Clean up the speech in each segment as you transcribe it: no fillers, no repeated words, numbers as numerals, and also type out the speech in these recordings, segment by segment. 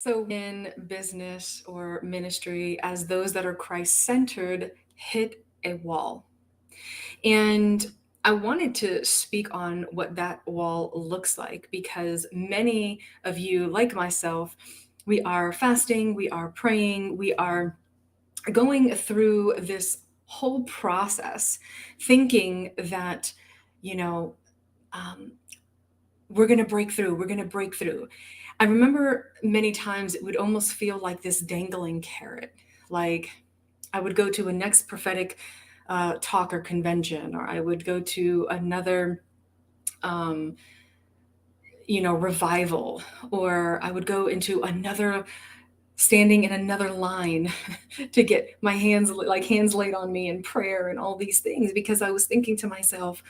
So, in business or ministry, as those that are Christ centered, hit a wall. And I wanted to speak on what that wall looks like because many of you, like myself, we are fasting, we are praying, we are going through this whole process thinking that, you know, um, we're going to break through. We're going to break through. I remember many times it would almost feel like this dangling carrot. Like I would go to a next prophetic talk or convention, or I would go to another, um, revival, or I would go into another, standing in another line to get my hands laid on me in prayer and all these things because I was thinking to myself,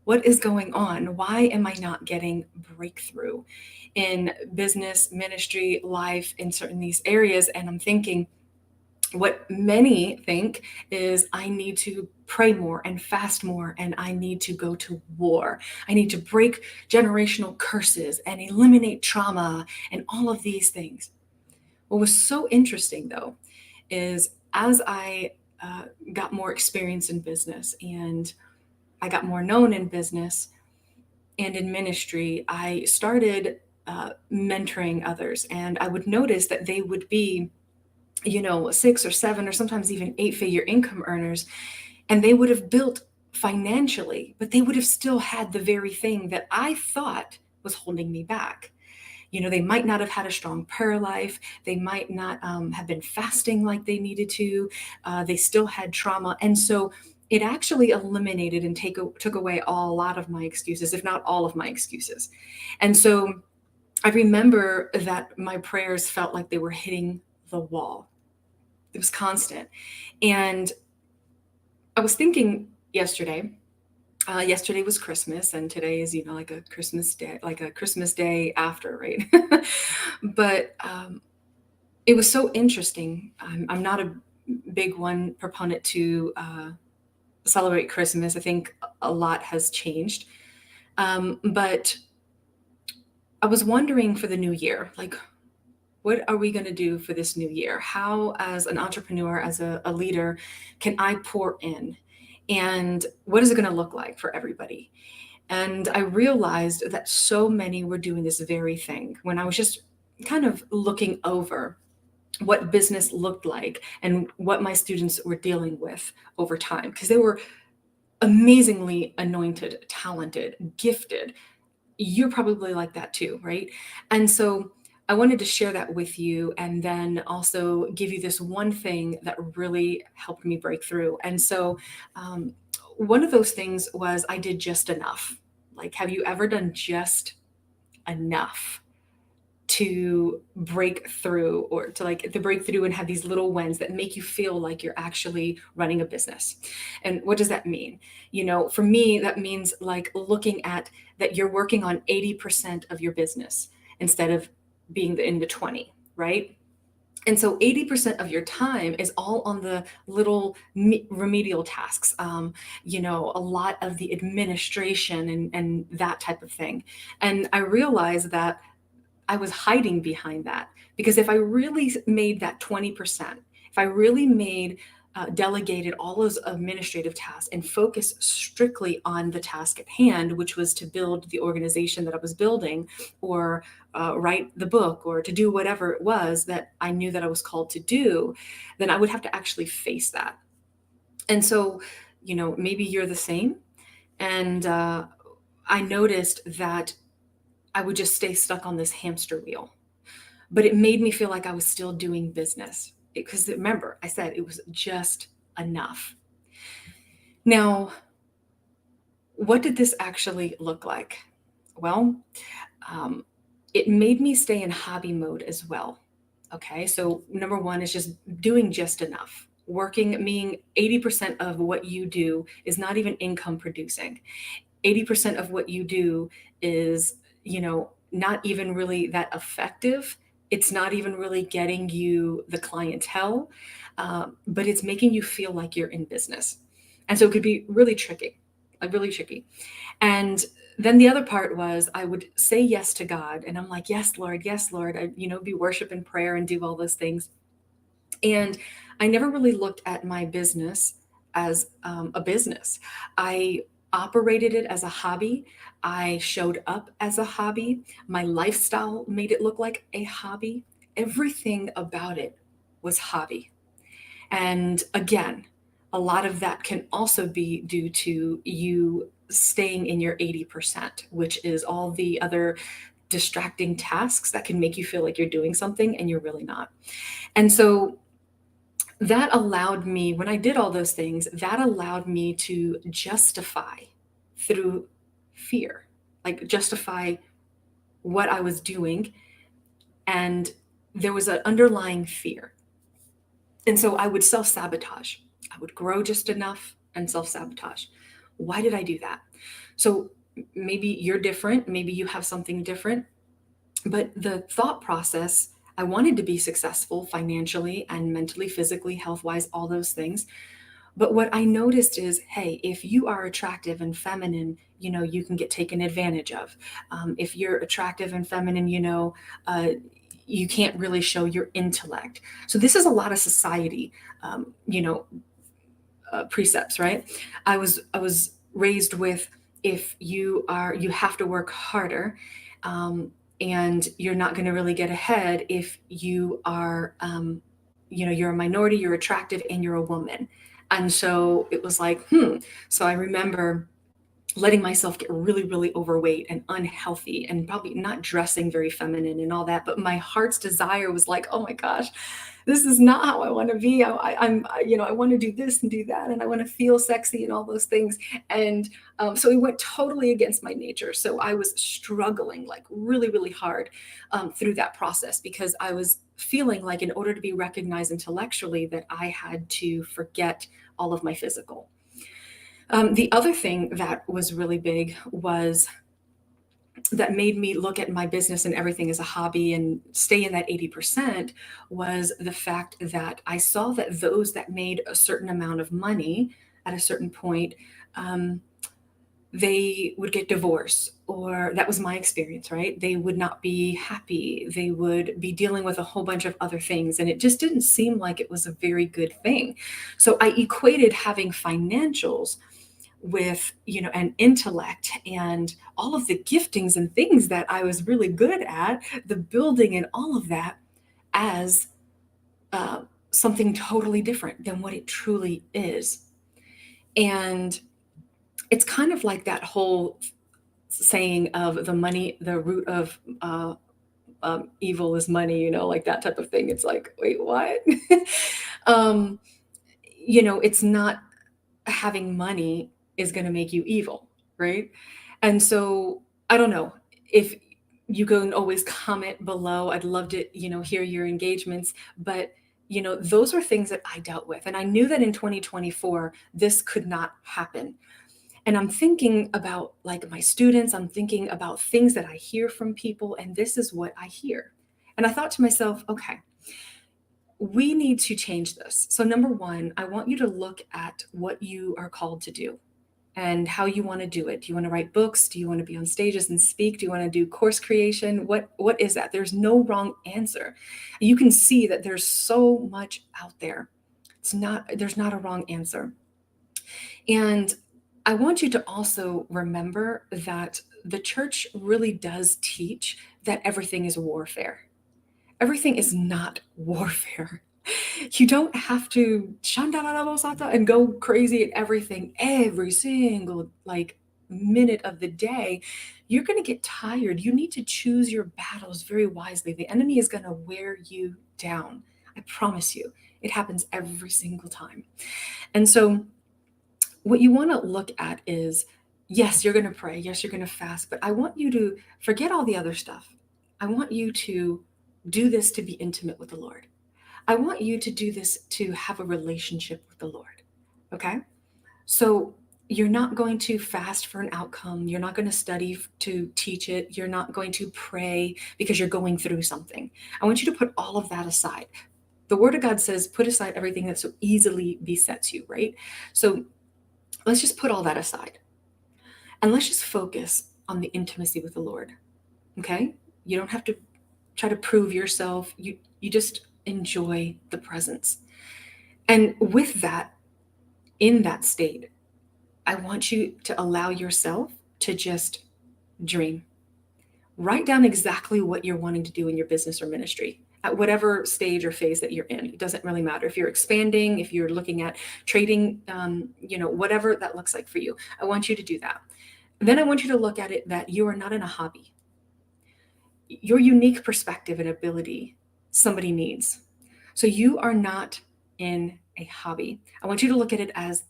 what is going on? Why am I not getting breakthrough in business, ministry, life, in certain these areas? And I'm thinking, what many think is I need to pray more and fast more, and I need to go to war. I need to break generational curses and eliminate trauma and all of these things. What was so interesting, though, is as I got more experience in business and I got more known in business, and in ministry, I started mentoring others, and I would notice that they would be, six or seven or sometimes even eight-figure income earners, and they would have built financially, but they would have still had the very thing that I thought was holding me back. They might not have had a strong prayer life. They might not have been fasting like they needed to. They still had trauma. And so it actually eliminated and took away a lot of my excuses, if not all of my excuses. And so I remember that my prayers felt like they were hitting the wall. It was constant. And I was thinking yesterday, yesterday was Christmas, and today is, like a Christmas day, like a Christmas day after, right? But it was so interesting. I'm not a big one proponent to celebrate Christmas. I think a lot has changed. But I was wondering for the new year, like, what are we going to do for this new year? How, as an entrepreneur, as a leader, can I pour in? And what is it going to look like for everybody? And I realized that so many were doing this very thing when I was just kind of looking over what business looked like and what my students were dealing with over time because they were amazingly anointed, talented, gifted. You're probably like that too, right? And so I wanted to share that with you and then also give you this one thing that really helped me break through. And so, one of those things was I did just enough. Like, have you ever done just enough to break through, or to like the breakthrough and have these little wins that make you feel like you're actually running a business? And what does that mean? For me, that means like looking at that you're working on 80% of your business instead of being in the 20, right? And so 80% of your time is all on the little remedial tasks, a lot of the administration and that type of thing. And I realized that I was hiding behind that because if I really made that 20%, if I really delegated all those administrative tasks and focused strictly on the task at hand, which was to build the organization that I was building, or write the book, or to do whatever it was that I knew that I was called to do, then I would have to actually face that. And so, maybe you're the same. And I noticed that I would just stay stuck on this hamster wheel, but it made me feel like I was still doing business because remember, I said it was just enough. Now, what did this actually look like? Well, um, it made me stay in hobby mode as well. Okay, so number one is just doing just enough. Working, meaning 80% of what you do is not even income producing. 80% of what you do is, not even really that effective. It's not even really getting you the clientele, but it's making you feel like you're in business. And so it could be really tricky, like really tricky. And Then the other part was I would say yes to God, and I'm like, yes, Lord. I, be worship and prayer and do all those things. And I never really looked at my business as a business. I operated it as a hobby. I showed up as a hobby. My lifestyle made it look like a hobby. Everything about it was hobby. And again, a lot of that can also be due to you staying in your 80%, which is all the other distracting tasks that can make you feel like you're doing something and you're really not. And so that allowed me, when I did all those things, that allowed me to justify through fear, like justify what I was doing. And there was an underlying fear. And so I would self sabotage. I would grow just enough and self sabotage. Why did I do that? So maybe you're different. Maybe you have something different. But the thought process, I wanted to be successful financially and mentally, physically, health wise, all those things. But what I noticed is, hey, if you are attractive and feminine, you can get taken advantage of. If you're attractive and feminine, you can't really show your intellect. So this is a lot of society, um, you know, precepts, right? I was raised with, if you have to work harder, um, and you're not going to really get ahead if you are, you're a minority, you're attractive, and you're a woman. And so it was like, So I remember letting myself get really, really overweight and unhealthy and probably not dressing very feminine and all that. But my heart's desire was like, oh my gosh, this is not how I want to be. I want to do this and do that. And I want to feel sexy and all those things. And so it went totally against my nature. So I was struggling like really, really hard through that process, because I was feeling like in order to be recognized intellectually that I had to forget all of my physical. The other thing that was really big was that made me look at my business and everything as a hobby and stay in that 80% was the fact that I saw that those that made a certain amount of money at a certain point, um, they would get divorced, or that was my experience, right? They would not be happy. They would be dealing with a whole bunch of other things. And it just didn't seem like it was a very good thing. So I equated having financials with an intellect and all of the giftings and things that I was really good at, the building and all of that, as uh, something totally different than what it truly is. And it's kind of like that whole saying of the root of evil is money, like that type of thing. It's like, wait, what? um, it's not having money is going to make you evil, right? And so I don't know if you can always comment below. I'd love to, hear your engagements, but those are things that I dealt with. And I knew that in 2024, this could not happen. And I'm thinking about like my students, I'm thinking about things that I hear from people, and this is what I hear. And I thought to myself, okay, we need to change this. So, number one, I want you to look at what you are called to do and how you want to do it. Do you want to write books? Do you want to be on stages and speak? Do you want to do course creation? What is that? There's no wrong answer. You can see that there's so much out there. There's not a wrong answer. And I want you to also remember that the church really does teach that everything is warfare. Everything is not warfare. You don't have to shandarabosata and go crazy at everything every single minute of the day. You're going to get tired. You need to choose your battles very wisely. The enemy is going to wear you down. I promise you. It happens every single time. And so what you want to look at is, yes, you're going to pray. Yes, you're going to fast, but I want you to forget all the other stuff. I want you to do this to be intimate with the Lord. I want you to do this to have a relationship with the Lord. Okay? So you're not going to fast for an outcome. You're not going to study to teach it. You're not going to pray because you're going through something. I want you to put all of that aside. The Word of God says, put aside everything that so easily besets you, right? So let's just put all that aside and let's just focus on the intimacy with the Lord. Okay? You don't have to try to prove yourself. You just enjoy the presence. And with that, in that state, I want you to allow yourself to just dream. Write down exactly what you're wanting to do in your business or ministry at whatever stage or phase that you're in. It doesn't really matter if you're expanding, if you're looking at trading, whatever that looks like for you. I want you to do that. Then I want you to look at it that you are not in a hobby. Your unique perspective and ability somebody needs. So you are not in a hobby. I want you to look at it as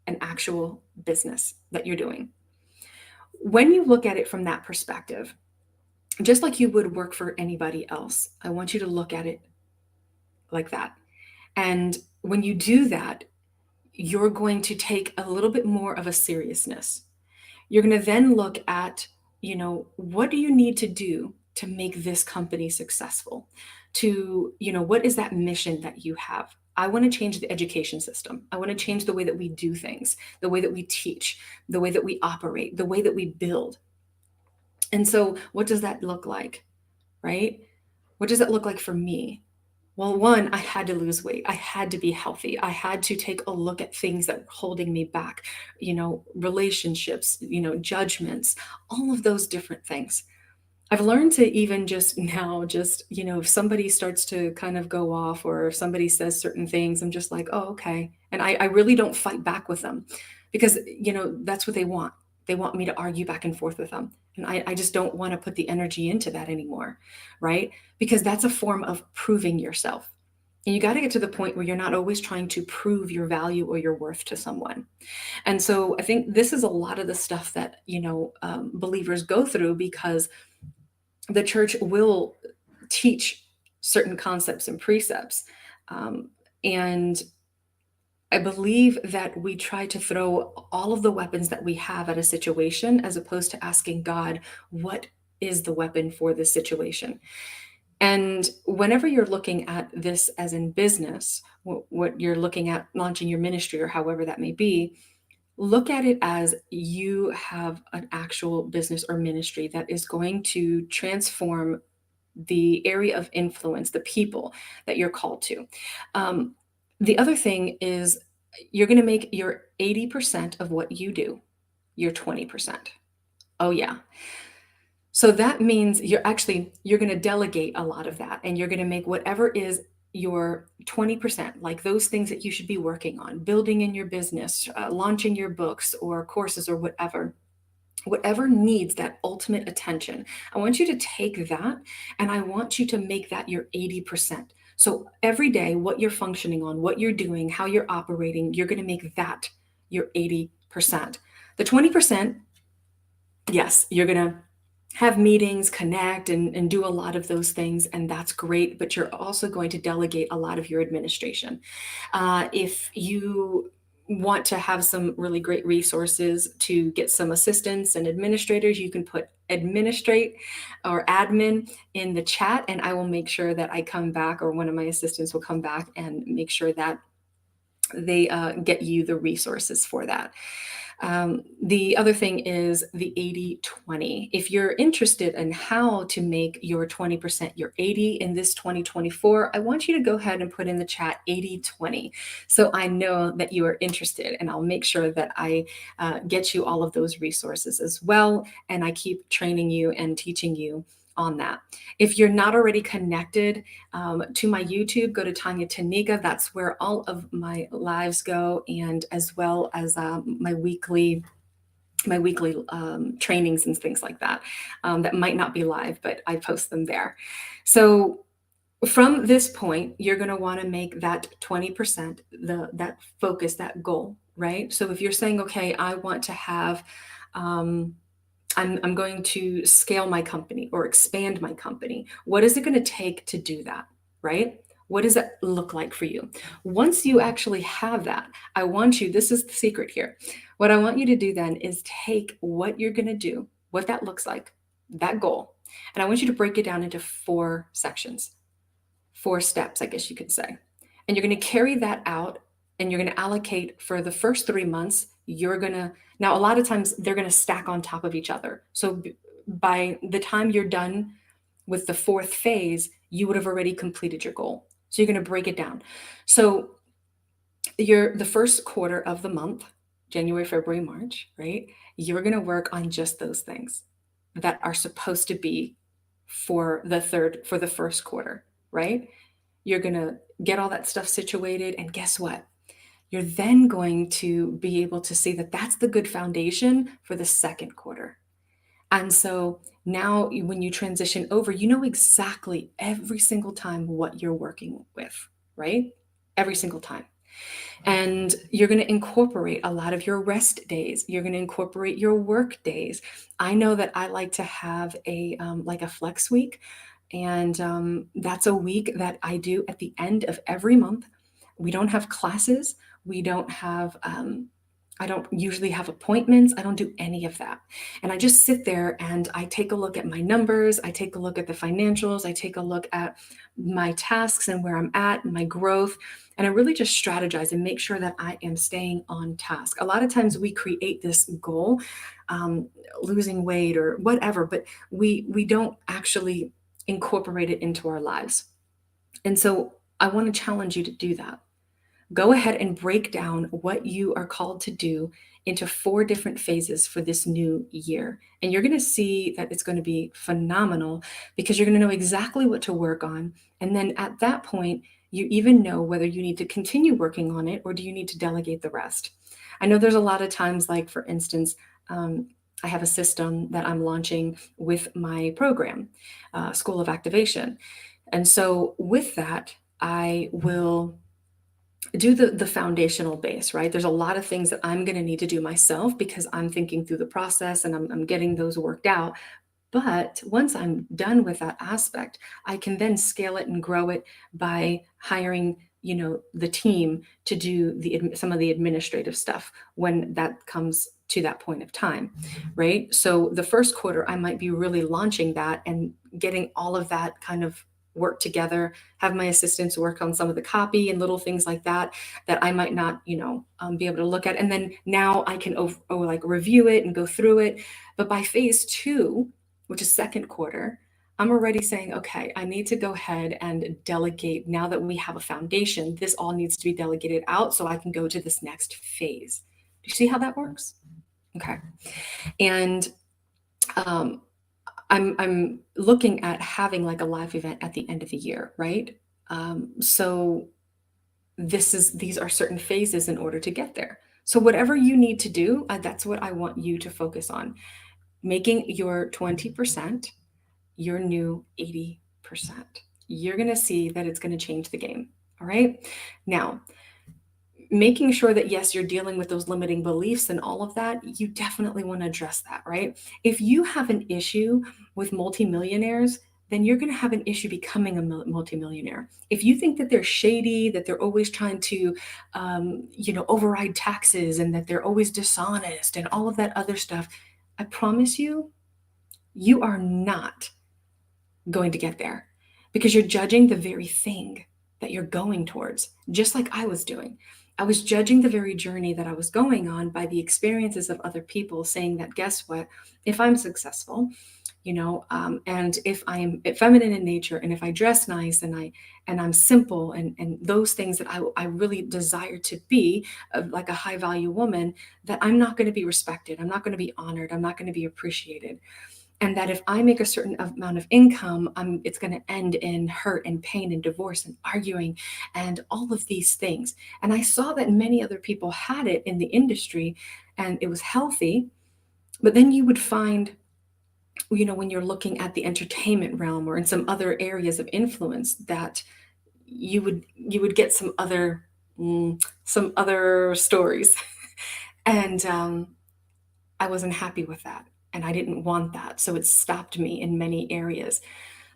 an actual business that you're doing. When you look at it from that perspective, just like you would work for anybody else, I want you to look at it like that. And when you do that, you're going to take a little bit more of a seriousness. You're going to then look at, what do you need to do to make this company successful? What is that mission that you have? I want to change the education system. I want to change the way that we do things, the way that we teach, the way that we operate, the way that we build. And so, what does that look like, right? What does it look like for me? Well, one, I had to lose weight. I had to be healthy. I had to take a look at things that were holding me back, relationships, judgments, all of those different things. I've learned to even just now, if somebody starts to kind of go off or if somebody says certain things, I'm just like, oh, okay. And I really don't fight back with them because, that's what they want. They want me to argue back and forth with them. And I just don't want to put the energy into that anymore, right? Because that's a form of proving yourself. And you got to get to the point where you're not always trying to prove your value or your worth to someone. And so I think this is a lot of the stuff that, believers go through because the church will teach certain concepts and precepts. And I believe that we try to throw all of the weapons that we have at a situation as opposed to asking God, what is the weapon for this situation? And whenever you're looking at this as in business, what you're looking at launching your ministry or however that may be, look at it as you have an actual business or ministry that is going to transform the area of influence, the people that you're called to. The other thing is you're going to make your 80% of what you do your 20%. Oh, yeah. So that means you're going to delegate a lot of that and you're going to make whatever is your 20%, like those things that you should be working on, building in your business, launching your books or courses or whatever needs that ultimate attention. I want you to take that and I want you to make that your 80%. So every day, what you're functioning on, what you're doing, how you're operating, you're going to make that your 80%. The 20%, yes, you're going to have meetings, connect, and do a lot of those things, and that's great, but you're also going to delegate a lot of your administration. If you want to have some really great resources to get some assistants and administrators, you can put administrate or admin in the chat, and I will make sure that I come back, or one of my assistants will come back and make sure that they get you the resources for that. The other thing is the 80-20. If you're interested in how to make your 20% your 80 in this 2024, I want you to go ahead and put in the chat 80-20. So I know that you are interested, and I'll make sure that I get you all of those resources as well. And I keep training you and teaching you on that. If you're not already connected to my YouTube, go to Tanya Tanika. That's where all of my lives go, and as well as my weekly trainings and things like that that might not be live, but I post them there. So from this point, you're going to want to make that 20% that focus, that goal, right? So if you're saying, okay, I want to have I'm going to scale my company or expand my company. What is it going to take to do that, right? What does that look like for you? Once you actually have that, this is the secret here. What I want you to do then is take what you're going to do, what that looks like, that goal, and I want you to break it down into 4 sections, 4 steps, I guess you could say. And you're going to carry that out, and you're going to allocate for the first 3 months you're going to, now a lot of times they're going to stack on top of each other. So by the time you're done with the fourth phase, you would have already completed your goal. So you're going to break it down. So you're the first quarter of the month, January, February, March, right? You're going to work on just those things that are supposed to be for the first quarter, right? You're going to get all that stuff situated. And guess what? You're then going to be able to see that that's the good foundation for the second quarter. And so now when you transition over, you know exactly every single time what you're working with, right? Every single time. And you're going to incorporate a lot of your rest days. You're going to incorporate your work days. I know that I like to have a like a flex week, and that's a week that I do at the end of every month. We don't have classes. We don't have. I don't usually have appointments. I don't do any of that. And I just sit there and I take a look at my numbers. I take a look at the financials. I take a look at my tasks and where I'm at and my growth. And I really just strategize and make sure that I am staying on task. A lot of times we create this goal, um, losing weight or whatever, but we don't actually incorporate it into our lives. And so I want to challenge you to do that. Go ahead and break down what you are called to do into four different phases for this new year. And you're going to see that it's going to be phenomenal because you're going to know exactly what to work on. And then at that point, you even know whether you need to continue working on it or do you need to delegate the rest. I know there's a lot of times, like for instance, I have a system that I'm launching with my program, School of Activation. And so with that, I will do the foundational base, right? There's a lot of things that I'm going to need to do myself because I'm thinking through the process and I'm getting those worked out. But once I'm done with that aspect, I can then scale it and grow it by hiring, the team to do some of the administrative stuff when that comes to that point of time, right? So the first quarter, I might be really launching that and getting all of that kind of work together, have my assistants work on some of the copy and little things like that that I might not, be able to look at. And then now I can like review it and go through it. But by phase two, which is second quarter, I'm already saying, okay, I need to go ahead and delegate. Now that we have a foundation, this all needs to be delegated out so I can go to this next phase. Do you see how that works? Okay. And um, I'm looking at having like a live event at the end of the year, right? So these are certain phases in order to get there. So whatever you need to do, that's what I want you to focus on. Making your 20% your new 80%. You're going to see that it's going to change the game. All right. Now, making sure that yes, you're dealing with those limiting beliefs and all of that, you definitely want to address that, right? If you have an issue with multimillionaires, then you're going to have an issue becoming a multimillionaire. If you think that they're shady, that they're always trying to, override taxes and that they're always dishonest and all of that other stuff, I promise you, you are not going to get there because you're judging the very thing that you're going towards, just like I was doing. I was judging the very journey that I was going on by the experiences of other people, saying that, guess what? If I'm successful, and if I'm feminine in nature, and if I dress nice, and I'm simple, and those things that I really desire to be, like a high value woman, that I'm not going to be respected, I'm not going to be honored, I'm not going to be appreciated. And that if I make a certain amount of income, it's going to end in hurt and pain and divorce and arguing and all of these things. And I saw that many other people had it in the industry and it was healthy. But then you would find, when you're looking at the entertainment realm or in some other areas of influence, that you would get some other stories. And I wasn't happy with that. And I didn't want that. So it stopped me in many areas.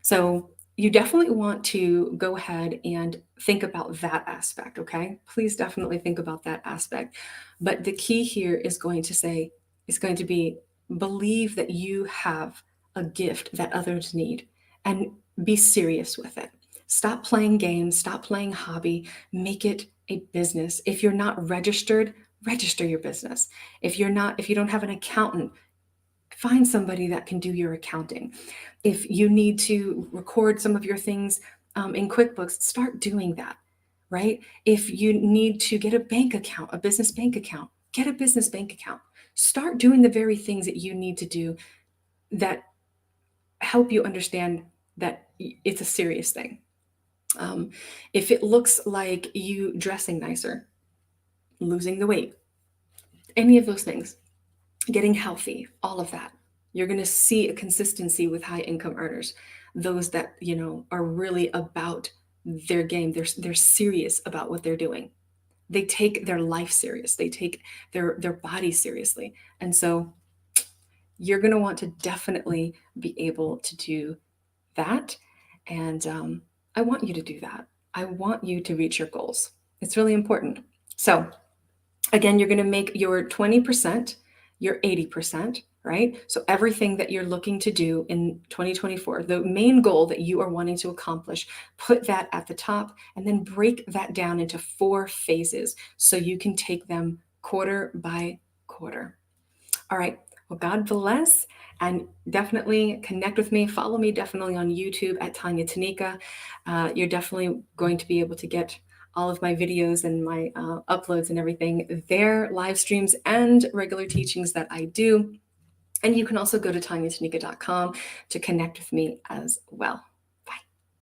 So you definitely want to go ahead and think about that aspect, okay? Please definitely think about that aspect. But the key here is going to be believe that you have a gift that others need and be serious with it. Stop playing games, stop playing hobby, make it a business. If you're not registered, register your business. If you don't have an accountant, find somebody that can do your accounting. If you need to record some of your things in QuickBooks, start doing that, right? If you need to get a bank account, a business bank account, get a business bank account. Start doing the very things that you need to do that help you understand that it's a serious thing. If it looks like you dressing nicer, losing the weight, any of those things, getting healthy, all of that, you're going to see a consistency with high income earners, those that, are really about their game. They're serious about what they're doing. They take their life serious. They take their body seriously. And so you're going to want to definitely be able to do that. And I want you to do that. I want you to reach your goals. It's really important. So again, you're going to make your 20%, your 80%, right? So everything that you're looking to do in 2024, the main goal that you are wanting to accomplish, put that at the top and then break that down into 4 phases so you can take them quarter by quarter. All right. Well, God bless, and definitely connect with me. Follow me definitely on YouTube at Tanya Tanika. You're definitely going to be able to get all of my videos and my uploads and everything there, live streams and regular teachings that I do. And you can also go to tanyatanika.com to connect with me as well.